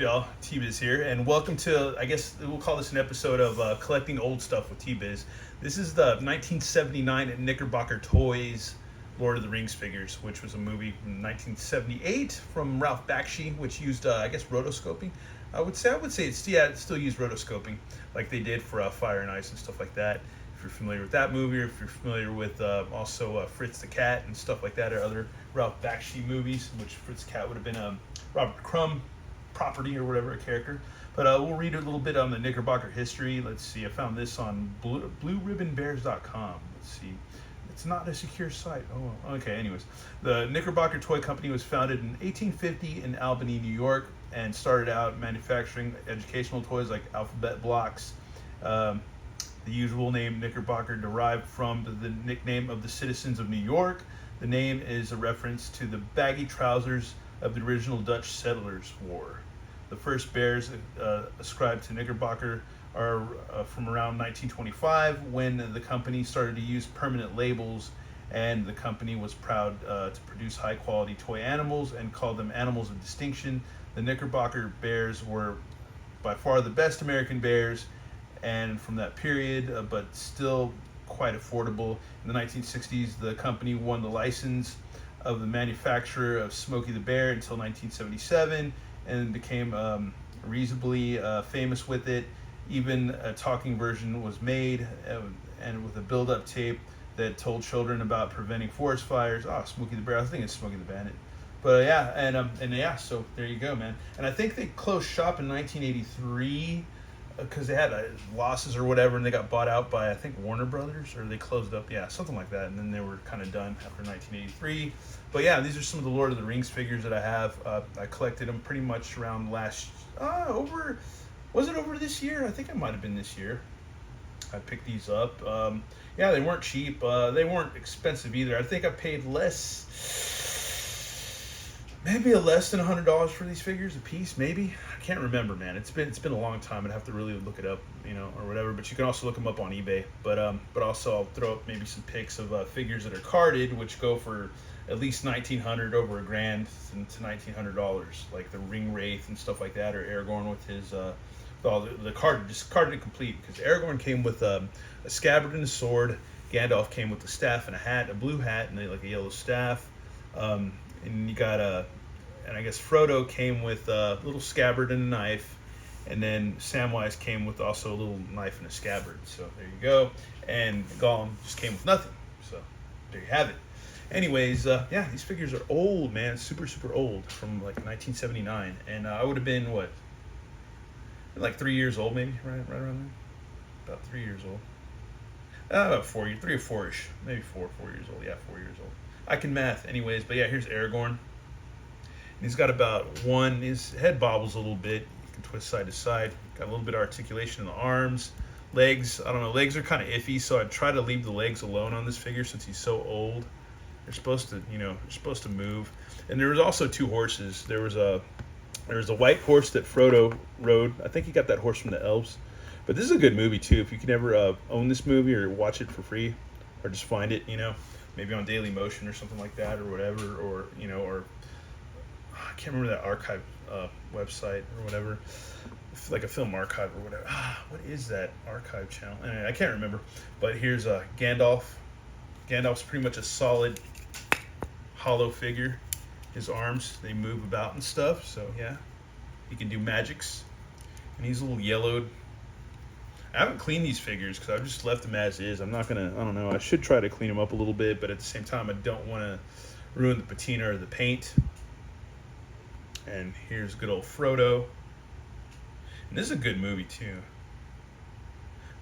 Y'all, T-Biz here, and welcome to, I guess we'll call this an episode of Collecting Old Stuff with T-Biz. This is the 1979 Knickerbocker Toys Lord of the Rings figures, which was a movie from 1978 from Ralph Bakshi, which used, I guess, rotoscoping. I would say it still used rotoscoping, like they did for Fire and Ice and stuff like that. If you're familiar with that movie, or if you're familiar with also Fritz the Cat and stuff like that, or other Ralph Bakshi movies, which Fritz the Cat would have been Robert Crumb property or whatever, a character. But we'll read a little bit on the Knickerbocker history. Let's see, I found this on blueribbonbears.com. Let's see, it's not a secure site. Oh, okay. Anyways, the Knickerbocker Toy Company was founded in 1850 in Albany, New York, and started out manufacturing educational toys like alphabet blocks. The usual name Knickerbocker derived from the nickname of the citizens of New York. The name is a reference to the baggy trousers of the original Dutch settlers wore. The first bears ascribed to Knickerbocker are from around 1925, when the company started to use permanent labels, and the company was proud to produce high quality toy animals and called them animals of distinction. The Knickerbocker bears were by far the best American bears, and from that period, but still quite affordable. In the 1960s, the company won the license of the manufacturer of Smokey the Bear until 1977, and became reasonably famous with it. Even a talking version was made, and with a build-up tape that told children about preventing forest fires. Smokey the Bear, I think it's Smokey the Bandit. But yeah, and yeah, so there you go, man. And I think they closed shop in 1983 because they had losses or whatever, and they got bought out by, I think, Warner Brothers, or they closed up, yeah, something like that, and then they were kind of done after 1983. But yeah, these are some of the Lord of the Rings figures that I have. I collected them pretty much around was it over this year? I think it might have been this year. I picked these up. Yeah, they weren't cheap. They weren't expensive either. I think I paid maybe less than $100 for these figures a piece, maybe. I can't remember, man. It's been a long time. I'd have to really look it up, or whatever. But you can also look them up on eBay. But also I'll throw up maybe some pics of figures that are carded, which go for at least $1,900, over $1,000 to $1,900, like the Ring Wraith and stuff like that, or Aragorn with his the card, just carded complete, because Aragorn came with a scabbard and a sword. Gandalf came with a staff and a hat, a blue hat, and like a yellow staff. And you got and I guess Frodo came with a little scabbard and a knife, and then Samwise came with also a little knife and a scabbard. So there you go. And Gollum just came with nothing. So there you have it. Anyways, yeah, these figures are old, man, super old, from like 1979, and I would have been like 3 years old, maybe, right around there, about 3 years old. About 3 or 4-ish, maybe 4 years old. Yeah, 4 years old. I can math, anyways. But yeah, here's Aragorn. And he's got about his head bobbles a little bit. You can twist side to side. Got a little bit of articulation in the arms. Legs, I don't know, legs are kind of iffy, so I'd try to leave the legs alone on this figure since he's so old. They're supposed to move. And there was also 2 horses. There was a white horse that Frodo rode. I think he got that horse from the elves. But this is a good movie too. If you can ever own this movie or watch it for free, or just find it, maybe on Daily Motion or something like that, or whatever, or I can't remember that archive website or whatever, like a film archive or whatever. What is that archive channel? Anyway, I can't remember. But here's Gandalf. Gandalf's pretty much a solid hollow figure. His arms, they move about and stuff, so yeah, he can do magics. And he's a little yellowed. I haven't cleaned these figures because I've just left them as is. I don't know, I should try to clean them up a little bit, but at the same time, I don't want to ruin the patina or the paint. And here's good old Frodo. And this is a good movie too.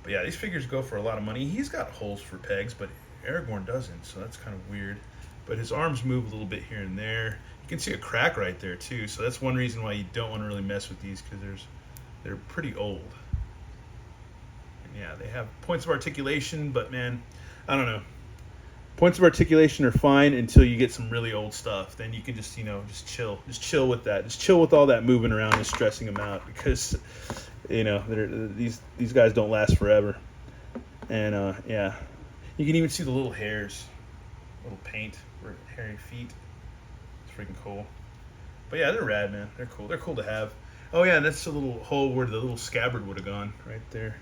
But yeah, these figures go for a lot of money. He's got holes for pegs, but Aragorn doesn't, so that's kind of weird. But his arms move a little bit here and there. You can see a crack right there too, so that's one reason why you don't want to really mess with these, because they're pretty old. Yeah, they have points of articulation, but man, I don't know. Points of articulation are fine until you get some really old stuff. Then you can just chill with that. Just chill with all that moving around and stressing them out, because these guys don't last forever. And yeah, you can even see the little hairs, little paint for hairy feet. It's freaking cool. But yeah, they're rad, man. They're cool. They're cool to have. Oh yeah, and that's the little hole where the little scabbard would have gone right there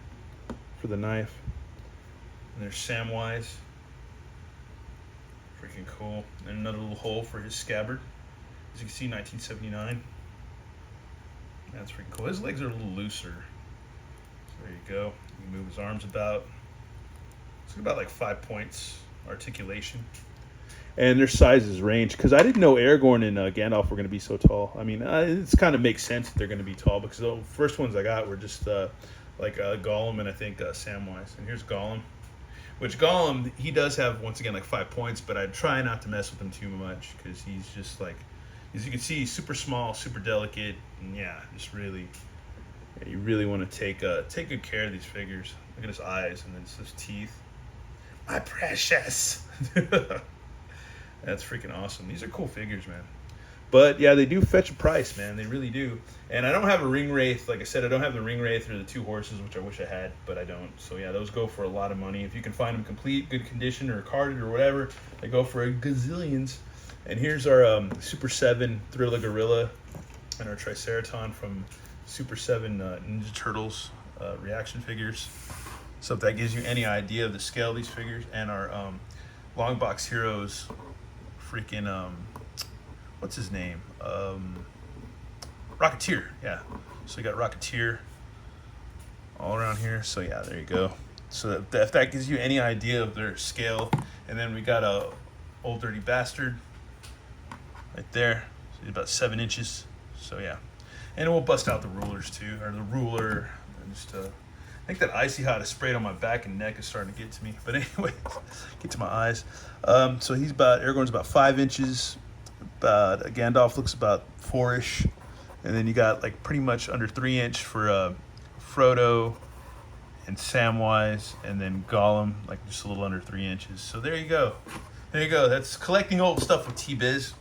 for the knife. And there's Samwise. Freaking cool. And another little hole for his scabbard. As you can see, 1979. That's freaking cool. His legs are a little looser. So there you go. You can move his arms about. It's about like 5 points articulation. And their sizes range, because I didn't know Aragorn and Gandalf were going to be so tall. I mean, it's kind of makes sense that they're going to be tall, because the first ones I got were just like Gollum and I think Samwise. And here's Gollum, which Gollum, he does have, once again, like 5 points, but I try not to mess with him too much, because he's just like, as you can see, super small, super delicate, and yeah, just really, yeah, you really want to take good care of these figures. Look at his eyes, and then his teeth. My precious. That's freaking awesome. These are cool figures, man. But yeah, they do fetch a price, man. They really do. And I don't have a ring wraith. Like I said, I don't have the ring wraith or the 2 horses, which I wish I had, but I don't. So yeah, those go for a lot of money. If you can find them complete, good condition, or carded or whatever, they go for a gazillions. And here's our Super 7 Thriller Gorilla and our Triceraton from Super 7 Ninja Turtles reaction figures. So if that gives you any idea of the scale of these figures, and our Long Box Heroes freaking what's his name, Rocketeer. Yeah, so you got Rocketeer all around here. So yeah, there you go. So if that gives you any idea of their scale. And then we got a Old Dirty Bastard right there. So he's about 7 inches. So yeah, and we'll bust out the rulers too, or the ruler. And just I think that Icy Hot is sprayed on my back and neck is starting to get to me. But anyway, get to my eyes. So he's about, Aragorn's about 5 inches. Gandalf looks about 4-ish. And then you got like pretty much under 3 inch for Frodo and Samwise, and then Gollum, like just a little under 3 inches. So there you go. There you go. That's collecting old stuff with T-Biz.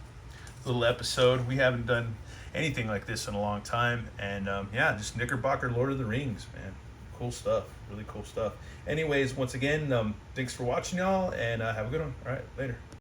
Little episode. We haven't done anything like this in a long time. And yeah, just Knickerbocker Lord of the Rings, man. Cool stuff. Really cool stuff. Anyways, once again, thanks for watching, y'all, and have a good one. All right, later.